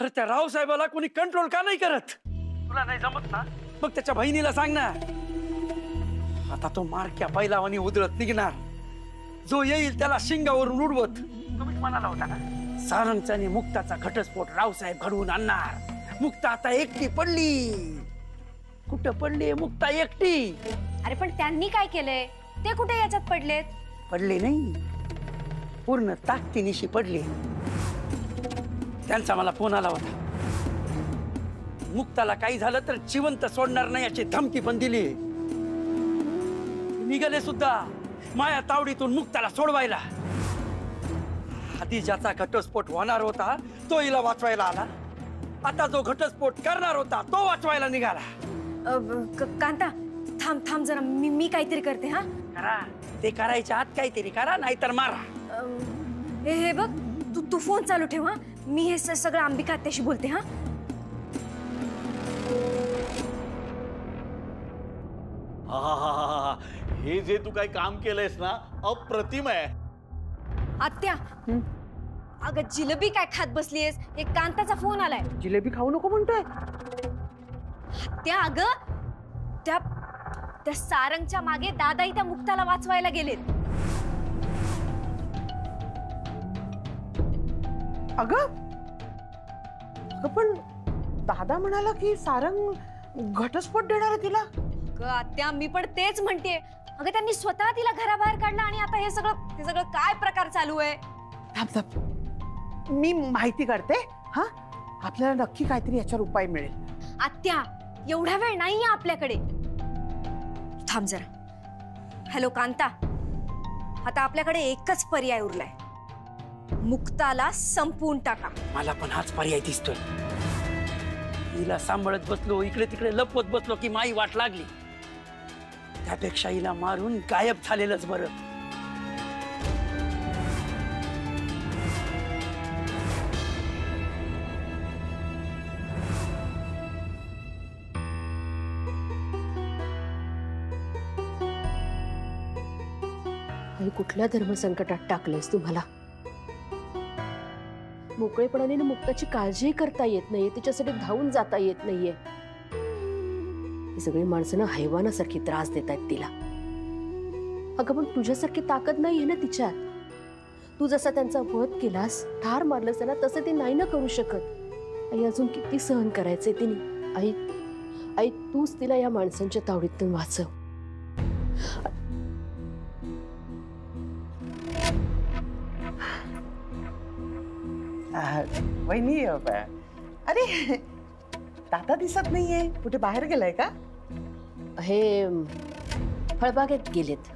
अरे त्या रावसाहेबाला कोणी कंट्रोल का नाही करत? तुला नाही जमत ना, मग त्याच्या बहिणीला सांग ना. आता तो मारक्या बैलावानी उधळत निघणार. जो येईल त्याला शिंगावरून उडवत. तुम्हीच म्हणाला होता ना, सारंगचा आणि मुक्ताचा घटस्फोट रावसाहेब घडवून आणणार. मुक्ता आता एकटी पडली. कुठं पडली मुक्ता एकटी? अरे पण त्यांनी काय केलंय? ते कुठे याच्यात पडलेत? पडले नाही, पूर्ण ताकदीनिशी पडले. त्यांचा मला फोन आला होता. मुक्ताला काही झालं तर जिवंत सोडणार नाही याची धमकी पण दिली. निघाले सुद्धा माया तावडीतून मुक्ताला सोडवायला. आधी ज्याचा घटस्फोट होणार होता तो हिला वाचवायला आला. आता जो घटस्फोट करणार होता तो वाचवायला निघाला. कांता थांब थांब जरा, मी काहीतरी करते. हा करा, ते करायच्या आत काहीतरी करा, नाहीतर मारा. हे बघ, तू फोन चालू ठेव. हा मी हे सगळं अंबिका आत्याशी बोलते. हा हे जे तू काही काम केलंयस ना, अप्रतिम आहे. आत्या, अगं जिलेबी काय खात बसलीयस? एक कांताचा फोन आलाय. जिलेबी खाऊ नको म्हणतोय? आत्या अगं त्या सारंगच्या मागे दादाही त्या मुक्ताला वाचवायला गेलेत. अगं पण दादा म्हणाला की सारंग घटस्फोट देणार आहे तिला. आत्या मी पण तेच म्हणते. अगं त्यांनी स्वतः तिला घराबाहेर काढलं आणि आता हे सगळं काय प्रकार चालू आहे? थांब, मी माहिती काढते. हा, आपल्याला नक्की काहीतरी याच्यावर उपाय मिळेल. आत्या एवढा वेळ नाहीये आपल्याकडे. थांब जरा. हॅलो कांता, आता आपल्याकडे एकच पर्याय उरलाय. मुक्ताला संपवून टाका. मला पण हाच पर्याय दिसतोय. हिला सांभाळत बसलो, इकडे तिकडे लपवत बसलो की माई वाट लागली. त्यापेक्षा हिला मारून गायब झालेलंच बरं. कुठल्या धर्मसंकटात टाकलंस तुम्हाला? मोकळेपणाने मुक्ताची काळजी करता येत नाहीये, तिच्यासाठी धावून जाता येत नाहीये. ही सगळी माणसं ना हैवानासारखी त्रास देत आहेत तिला. अगं पण तुझ्यासारखी ताकद नाहीये ना तिच्यात. तू जसा त्यांचा वध केलास, ठार मारलंस त्यांना, तसं ते नाही ना करू शकत. आई अजून किती सहन करायचंय तिने? आई आई तूच तिला या माणसांच्या तावडीतून वाचव. वहिनी, अरे दादा दिसत नाहीये, कुठे बाहेर गेलाय का? हे फळबागेत गेलेत.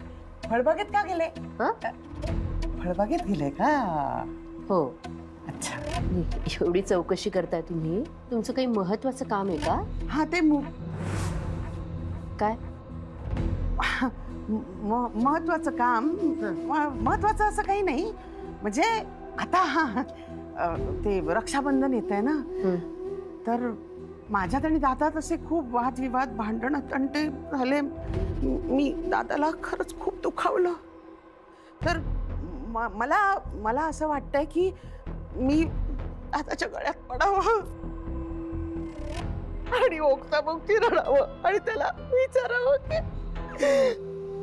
फळबागेत का गेले? फळबागेत गेले का? हो. अच्छा, एवढी चौकशी करताय तुम्ही? तुमचं काही महत्वाचं काम आहे का? हा, ते काय महत्वाचं काम? महत्वाचं असं काही नाही. म्हणजे आता ते रक्षाबंधन येत आहे ना, तर माझ्यात आणि दादात असे खूप वादविवाद, भांडण तंटे झाले. मी दादाला खरंच खूप दुखावलं. तर मला असं वाटतंय की मी दादाच्या गळ्यात पडावं आणि ओक्साबोक्ती रडावं आणि त्याला विचारावं की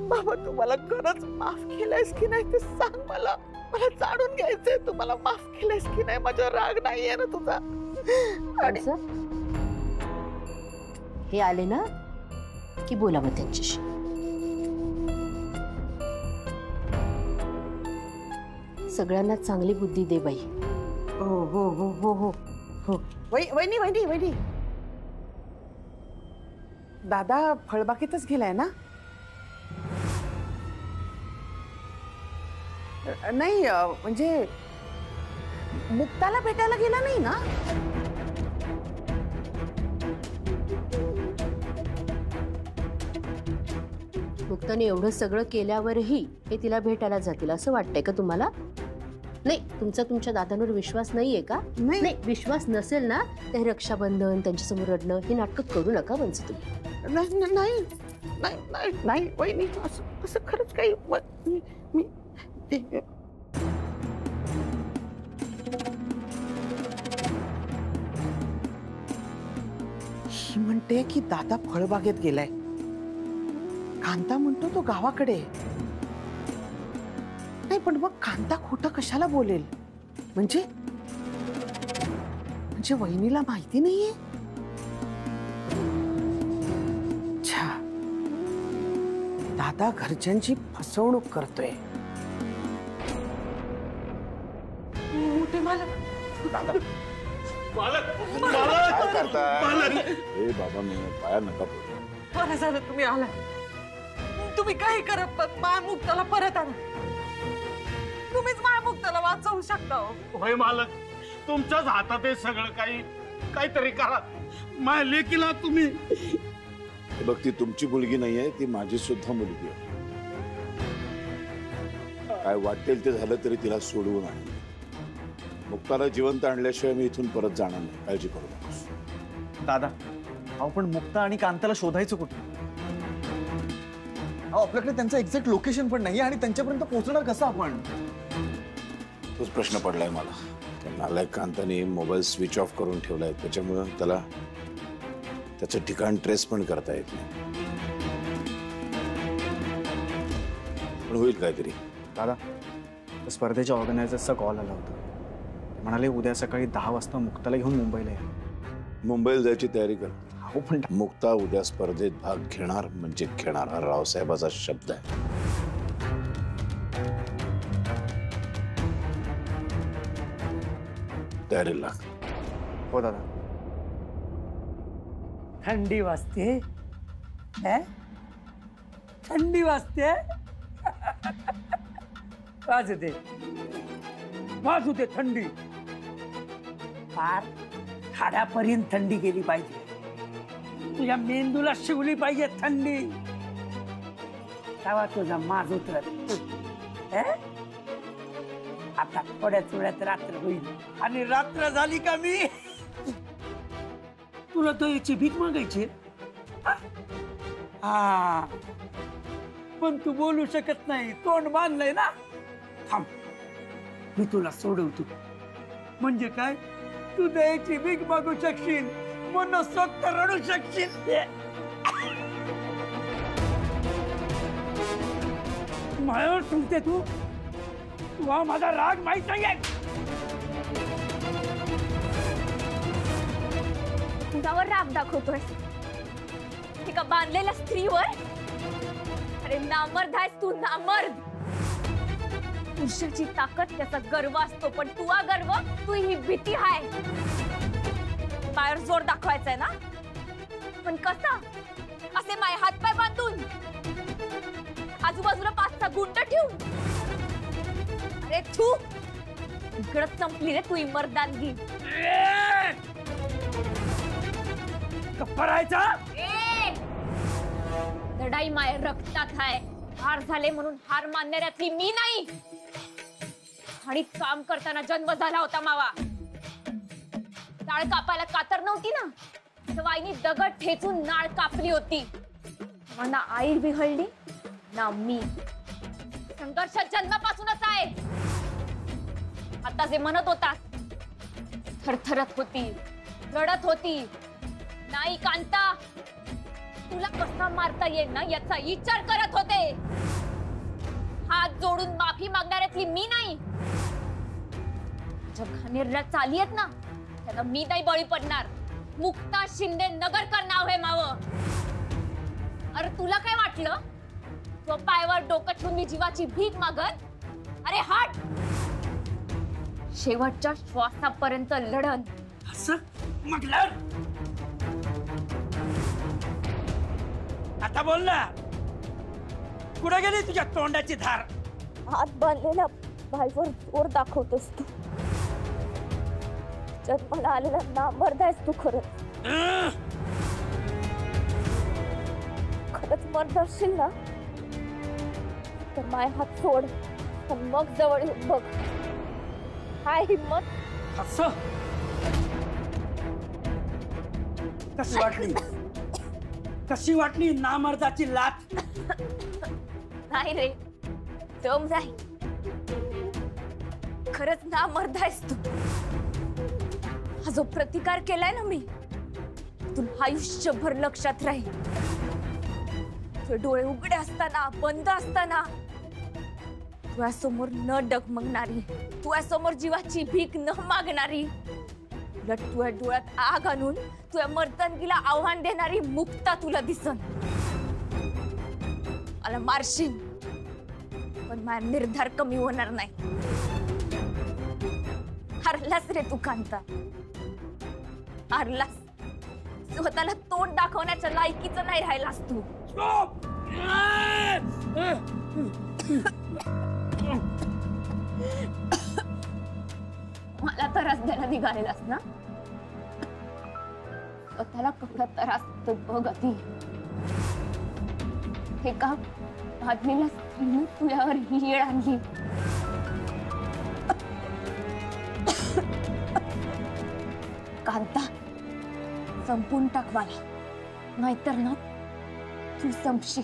बाबा तू मला खरंच माफ केलंयस की नाही ते सांग. मला जाणून घ्यायचंय, तू मला माफ केलंयस की नाही. माझ्यावर राग नाहीये ना तुझा? हे आले ना की बोलावं त्यांच्याशी. सगळ्यांना चांगली बुद्धी दे बाई. हो हो हो हो हो हो. वहिनी, दादा फळबागेतच गेलाय ना? नाही, म्हणजे मुक्ताला भेटायला गेला नाही ना? मुक्ताने एवढं सगळं केल्यावरही हे तिला भेटायला जातील असं वाटतंय का तुम्हाला? नाही, तुमचा तुमच्या दादांवर विश्वास नाहीये का? नाही, विश्वास नसेल ना तर रक्षाबंधन, त्यांच्यासमोर रडणं ही नाटकं करू नका म्हणजे तुम्ही. नाही वहिनी, असं खरंच काही मी म्हणते की दादा फळबागेत गेलाय, कांता म्हणतो तो गावाकडे. नाही पण मग कांता खोटं कशाला बोलेल? म्हणजे म्हणजे वहिनीला माहिती नाहीये? अच्छा, दादा घरच्यांची फसवणूक करतोय. मोठे मालक, काय करताय? ए बाबा, मी पाया नका पडू. बरं झालं तुम्ही आला. तुम्ही काही करत पण माळमुक्ताला परत आणा. तुम्हीच माळमुक्ताला वाचवू शकता. होय मालक, तुमच्याच हातात आहे सगळं काही. काहीतरी करा. माझ्या लेकीला तुम्ही. हे बघ, ती तुमची मुलगी नाहीये, ती माझी सुद्धा मुलगी आहे. काय वाटेल ते झालं तरी तिला सोडवून आणलं. मुक्ताला जिवंत आणल्याशिवाय मी इथून परत जाणार नाही, काळजी करू नकोस. दादा, अहो पण मुक्ता आणि कांताला शोधायचं कुठे? अहो आपल्याकडे त्यांचं एक्झॅक्ट लोकेशन पण नाही आणि त्यांच्यापर्यंत पोहोचणार कसं आपण? तोच प्रश्न पडलाय मला. त्या नालायक कांताने मोबाईल स्विच ऑफ करून ठेवलाय, त्याच्यामुळे त्याला त्याचं ठिकाण ट्रेस पण करता येत नाही. पण होईल काहीतरी. दादा, स्पर्धेच्या ऑर्गनायझर्सचा कॉल आला होता. ते म्हणाले उद्या सकाळी 10 वाजता मुक्ताला घेऊन मुंबईला या. मुंबईला जायची तयारी कर. हो पण मुक्ता उद्या स्पर्धेत भाग घेणार म्हणजे घेणार, हा रावसाहेबाचा शब्द आहे. तयारीला लाग. हो दादा. थंडी वाजते. थंडी वाजते. वाजू दे थंडी. फार हाडापर्यंत थंडी गेली पाहिजे. तुझ्या मेंदूला शिवली पाहिजे थंडी. तेव्हा तुझा माज उतरत. आता थोड्याच वेळात रात्र होईल आणि रात्र झाली का मी तुला दयेची भीक मागायची. हा, पण तू बोलू शकत नाही, तोंड बांधलंय ना. थांब, मी तुला सोडवतो. म्हणजे काय, तू दयेची भीक मागू शकशील, मनसोक्त रडू शकशील. मायावर तुमते तू तुला माझा राग माहित नाहीये. तुझ्यावर राग दाखवतोय एका बांधलेल्या स्त्रीवर? अरे नामर्द आहेस तू, नामर्द. पुरुषाची ताकद त्याचा गर्व असतो, पण तुझा गर्व, तू ही भीती आहे. पायावर जोर दाखवायचाय ना, पण कसा? असे माय हातपाय बांधून, आजूबाजूला 5-6 गुंड ठेवून. अरे तू इकडं संपली रे तू मर्दानगी. करायचा लढाई माय रक्तात आहे. हार झाले म्हणून हार मानणाऱ्यातली मी नाही. आणि काम करताना जन्म झाला होता मावा. नाळ कापायला कातर नव्हती ना, तर वाईनी दगड ठेचून नाळ कापली होती. ना आई बिघडली ना मी. संघर्ष जन्मापासूनच आहे. आता जे म्हणत होता, थरथरत होती, रडत होती. नाही कांता, तुला कसा मारता येईल ना याचा विचार करत होते. हात जोडून माफी मागणाऱ्यातली मी नाही. ज्या घाणेरड्या चाली आहेत ना, त्याला मी नाही बळी पडणार. मुक्ता शिंदे नगरकर नाव आहे मावं. अरे तुला काय वाटलं, तो पायावर डोकं ठेवून मी जीवाची भीक मागत? अरे हट. शेवटच्या श्वासापर्यंत लढन. असं म्हटलं? आता बोल ना, कुठे गेली तुझ्या तोंडाची धार? हात बांधलेला भाईवर जोर दाखवतोस तू. जन्माला आलेला नामर्द आहेस तू. खरंच मर्द असशील ना, तर माय हात सोड, पण मग जवळ येऊन बघ. काय हिम्मत. असं कशी वाटली? कशी वाटली नामर्दाची लात? नाही रे, दम नाही. खरंच नामर्द आहेस तू. हा जो प्रतिकार केलाय ना मी, तुला आयुष्यभर लक्षात राहील. तुझे डोळे उघडे असताना बंद असताना तुझ्यासमोर न डगमगणारी, तुझ्यासमोर जीवाची भीक न मागणारी, उलट तुझ्या डोळ्यात आग आणून तुझ्या मर्तनगीला आव्हान देणारी मुक्ता तुला दिसन. मला मारशील पण माझा निर्धार कमी होणार नाही. हारलास रे तू कांता, हारलास. स्वतःला तोंड दाखवण्याच्या लायकीचं नाही राहिलास तू. मला त्रास द्यायला निघालेलास ना? स्वतःला केवढा त्रास तो बघ आधी. हे का भाजलेल्या स्त्रीनं तुझ्यावर येळ आणली. कांता, संपून टाक मला, नाहीतर ना तू संपशील.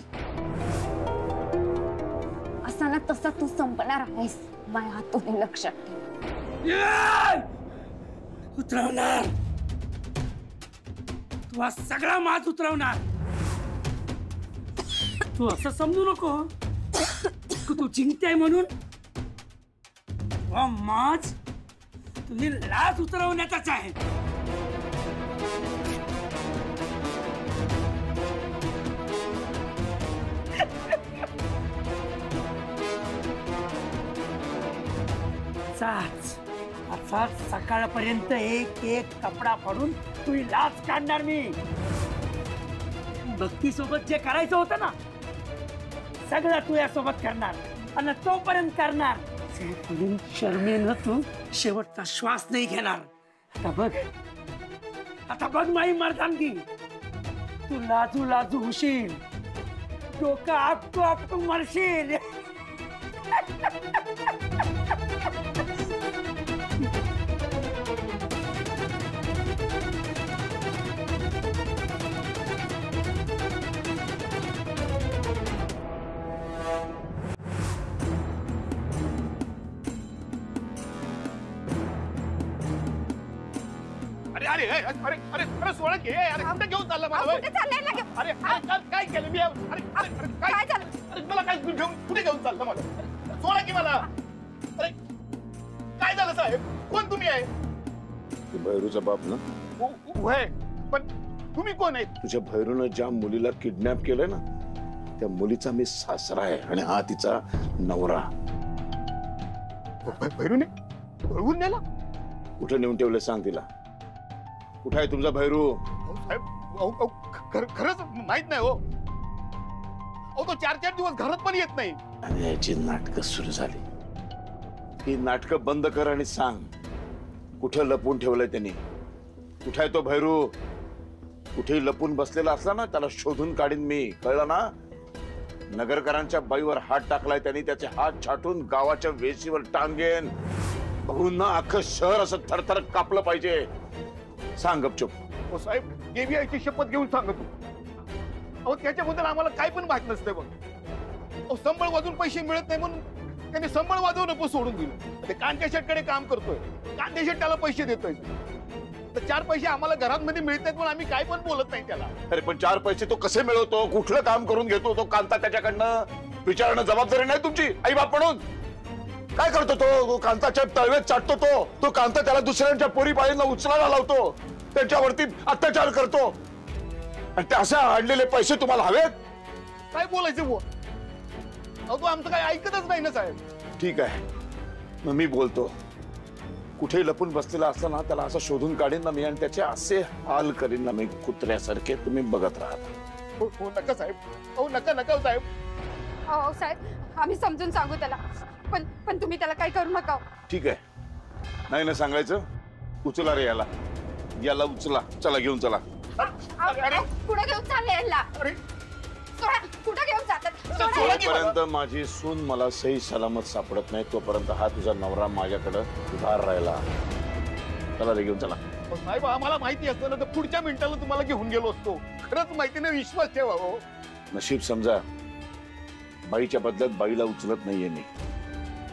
असा ना तसा तू संपणार आहेस. माझ्या हातून लक्षात ठेव. उतरवणार, तू हा सगळा माज उतरवणार. तू असं समजू नको की तू जिंकते म्हणून. माज तुझी लाज उतरवण्याचाच आहे. असाच सकाळपर्यंत एक एक कपडा फाडून तुझी लाच काढणार मी. भक्ती सोबत जे करायचं होतं ना सगळं तू यासोबत करणार आणि तोपर्यंत करणार. शर्मेनं तू शेवटचा श्वास नाही घेणार. आता बघ माई मर्दानगी. तू लाजू लाजू होशील, डोकं आपटू आपटू मरशील. अरे अरे अरे अरे अरे सोळा घे. अरे कुठे घेऊन चालला मला? अरे काय केलं मी? अरे काय झालं? अरे मला काय घेऊन कुठे घेऊन चाललं मला? सोळा की मला. अरे काय झालं साहेब? कोण तुम्ही आहे? भैरूचा बाप ना? होय, पण तुम्ही कोण आहे? तुझ्या भैरूनं ज्या मुलीला किडनॅप केलंय ना त्या मुलीचा मी सासरा आहे आणि हा तिचा नवरा. भैरूने पळवून नेला? कुठे नेऊन ठेवलं सांग तिला. कुठे आहे तुमचा भैरू? साहेब खरंच माहित नाही हो. तो 4-4 दिवस घरात पण येत नाही. आणि याची नाटकं सुरू झाली. ही नाटकं बंद कर आणि सांग कुठं लपून ठेवलंय त्यांनी. कुठे आहे तो भैरू? कुठेही लपून बसलेला असला ना त्याला शोधून काढीन मी, कळलं ना? नगरकरांच्या बाईवर हात टाकलाय त्यांनी, त्याचे हात छाटून गावाच्या वेशीवर टांगेन. बघून ना अख्खं शहर असं थरथर कापलं पाहिजे. सांग गपचूप. हो साहेब, देवीआईची शपथ घेऊन सांगतो. अहो त्याच्याबद्दल आम्हाला काय पण माहित नसतंय बघ. अहो संबळ वाजून पैसे मिळत नाही म्हणून त्यांनी संबळ वाजवणं पण सोडून दिलं. ते कांत्या शेटकडे काम करतोय. कांत्या शेट त्याला पैसे देतोय. तर 4 पैसे आम्हाला घरामध्ये मिळत नाहीत म्हणून आम्ही काय पण बोलत नाही त्याला. अरे पण 4 पैसे तो कसे मिळवतो? कुठलं काम करून घेतो तो कांता त्याच्याकडनं? विचारणं जबाबदारी नाही तुमची आई बाप म्हणून? काय करतो तो? कांताच्या तळवेत चाटतो तो कांता त्याला दुसऱ्यांच्या पोरी पाळींना उचलायला लावतो, त्यांच्यावरती अत्याचार करतो. आणि ते असे आणलेले पैसे तुम्हाला हवेत? काय बोलायचं बुवा? अहो तो आमचं काय ऐकतच नाही ना साहेब. ठीक आहे, मग मी बोलतो. कुठे लपून बसलेला असला ना त्याला असं शोधून काढीन ना मी आणि त्याचे असे हाल करीन ना मी कुत्र्यासारखे. तुम्ही बघत राहा. हो नका साहेब. हो नका साहेब. हो साहेब, आम्ही समजून सांगू त्याला, पण तुम्ही त्याला काही करू नका. ठीक आहे, नाही ना सांगायचं. उचला रे याला उचला. चला घेऊन चला. कुठे घेऊन चालले याला? कुठे घेऊन जातात? जोपर्यंत माझी सून मला सही सलामत सापडत नाही तोपर्यंत हा तुझा नवरा माझ्याकडे उधार राहिला. चला रे घेऊन चला. साहेब आम्हाला माहिती असतं ना तर पुढच्या मिनिटाला तुम्हाला घेऊन गेलो असतो. खरंच माहितीने विश्वास ठेवा हो. नशीब समजा बाईच्या बदल्यात बाईला उचलत नाहीये मी.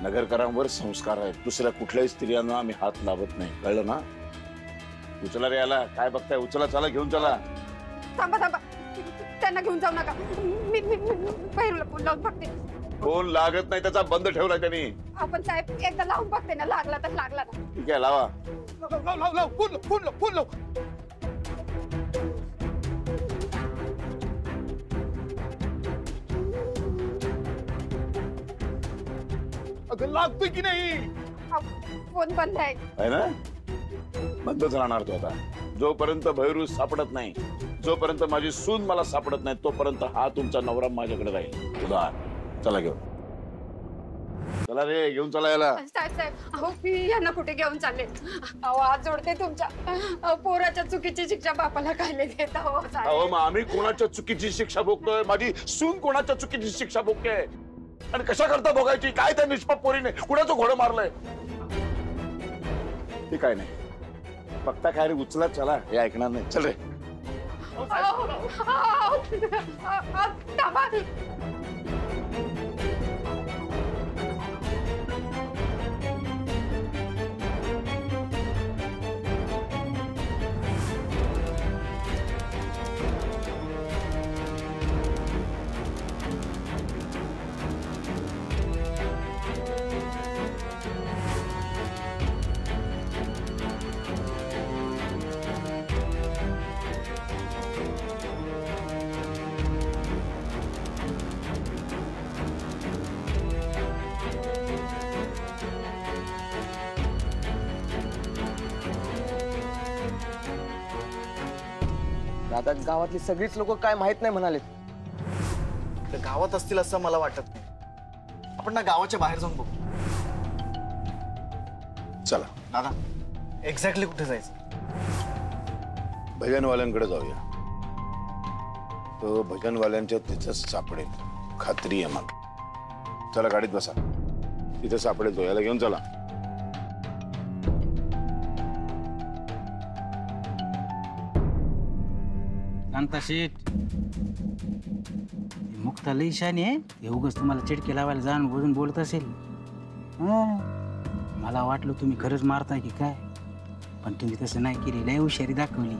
नगरकरांवर संस्कार आहेत. दुसऱ्या कुठल्याही स्त्रियांना आम्ही हात लावत नाही, कळलं ना? उचला रे याला, काय बघताय? उचला, चला घेऊन चला. थांबा थांबा, त्यांना घेऊन जाऊ नका. मी भैरूला फोन लावून बघते. फोन लागत नाही, त्याचा बंद ठेवलाय त्यांनी. आपण साहेब एकदा लावून बघते ना, लागला तर लागला ना. ठीक आहे, लावा. लाव फोन लाव. अगं लागतोय की नाही? फोन बंद आहे. आहे ना, बंदच राहणार तो आता. जोपर्यंत भैरू सापडत नाही, जोपर्यंत माझी सून मला सापडत नाही, तोपर्यंत हा तुमचा नवरा माझ्याकडे राहील. उदार, चला घेऊन चला रे, घेऊन चला याला. साहेब अहो मी यांना कुठे घेऊन चालले? अहो आज जोडते तुमच्या पोराच्या चुकीची शिक्षा बापाला काय देत हो साहेब. अहो मग आम्ही कोणाच्या चुकीची शिक्षा भोगतोय? माझी सून कोणाच्या चुकीची शिक्षा भोगते? आणि कशा करता भोगायची? काय त्या निष्पाप पोरीने कुणाचं घोडं मारलंय? ते काय नाही, बघता काय रे, उचला चला, हे ऐकणार नाही. चल रे. थांबा. दादा गावातली सगळीच लोक काय माहित नाही म्हणाले. ते गावात असतील असं मला वाटत नाही. आपण ना गावाच्या बाहेर जाऊन बघू. चला दादा, एक्झॅक्टली कुठे जायचं? भजनवाल्यांकडे जाऊया. तो भजनवाल्यांच्या तिथंच सापडेल, खात्री आहे मला. चला गाडीत बसा, तिथे सापडेल तो. याला घेऊन चला. सांगता शेठ, मुक्ता लई शानी आहे. हे उगाच तुम्हाला चिडके लावायला जाणून बुजून बोलत असेल. मला वाटलं तुम्ही खरंच मारताय की काय, पण तुम्ही तसं नाही केली. लय हुशारी दाखवली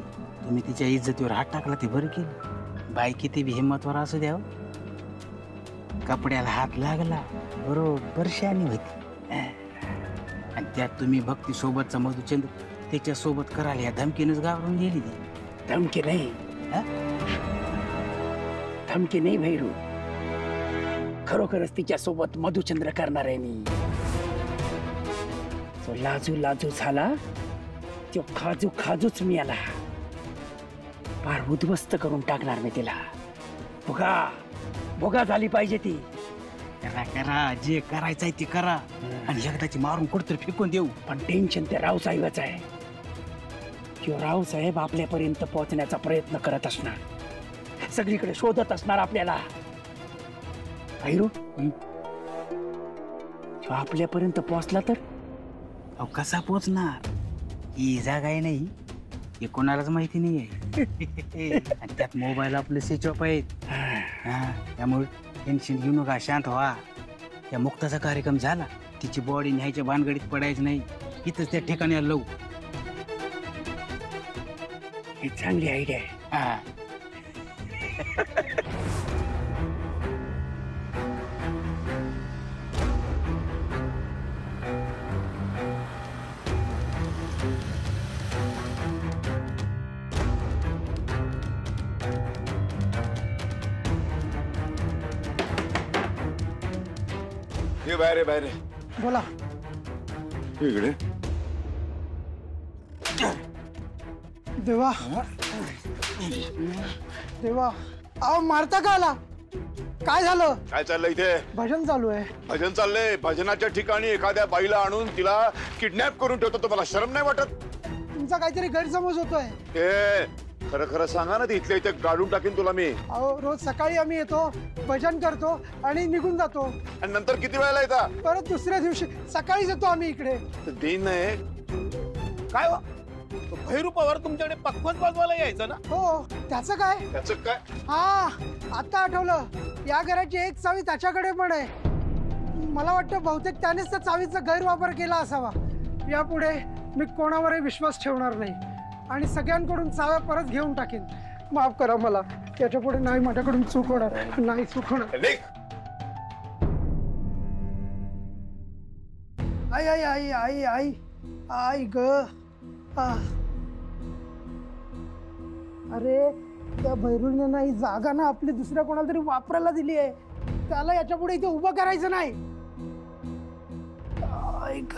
तुम्ही. तिच्या इज्जतीवर हात टाकला ते बरं केलं. बाई किती बी हिंमतवर असू द्याव, कपड्याला हात लागला बरोबर शानी होती. आणि त्यात तुम्ही भक्ती सोबतचा मधुचंद त्याच्या सोबत करायला या धमकीनंच घाबरून गेली. ती धमकी नाही, धमकी नाही भैरू, खरोखरच तिच्या सोबत मधुचंद्र करणार आहे मी. तो लाजू लाजू झाला, तो खाजू खाजूच मी आला. फार उद्ध्वस्त करून टाकणार मी तिला. भोगा झाली पाहिजे ती. करा करा, जे करायचंय ते करा. आणि एकदाची मारून कुठतरी फेकून देऊ. पण टेन्शन त्या रावसाहेबाचं आहे. किंवा रावसाहेब आपल्यापर्यंत पोहोचण्याचा प्रयत्न करत असणार, सगळीकडे शोधत असणार आपल्याला. भैरू, आपल्यापर्यंत पोहोचला तर अहो कसा पोचणार? ही जागा आहे नाही, हे कोणालाच माहिती नाही आहे. आणि त्यात मोबाईल आपले स्विच ऑफ आहेत. त्यामुळे टेन्शन घेऊ नका, शांत व्हा. त्या मुक्ताचा कार्यक्रम झाला, तिची बॉडी न्यायच्या भानगडीत पडायचं नाही. इथंच त्या ठिकाणी लावू. ही चांगली आयडिया आहे. ये बाहेर, बाहेर बोला. इकडे. देवा देवा, अहो मारता का आला? काय झालं? काय चाललंय इथे? भजन चालू आहे. भजन चाललंय. भजनाच्या ठिकाणी एखाद्या बाईला आणून तिला किडनॅप करून ठेवतो. तुम्हाला शरम नाही वाटत? तुमचा काहीतरी गैरसमज होतोय. ए, खरं खरं सांगा ना, इथल्या इथे गाडून टाकीन तुला मी. अहो रोज सकाळी आम्ही येतो, भजन करतो आणि निघून जातो. आणि नंतर किती वेळेला येता? परत दुसऱ्या दिवशी सकाळीच येतो आम्ही इकडे. दिन नाही काय हो? भैरू पवार तुमच्याकडे पक्वाच बाजवायला यायचं ना? हो, त्याचं काय? त्याचं काय? हा, आता आठवलं. या घराची एक चावी त्याच्याकडे पण आहे. मला वाटतं बहुतेक त्यानेच त्या चावीचा गैरवापर केला असावा. यापुढे मी कोणावरही विश्वास ठेवणार नाही. आणि सगळ्यांकडून चाव्या परत घेऊन टाकेन. माफ करा मला, याच्या पुढे नाही माझ्याकडून चूक होणार, नाही चूक होणार. आई आई आई आई आई आई ग. अरे त्या भैरूने नाही जागा ना आपली दुसऱ्या कोणाला तरी वापरायला दिली आहे. त्याला याच्या पुढे इथे उभं करायचं नाही. आई ग.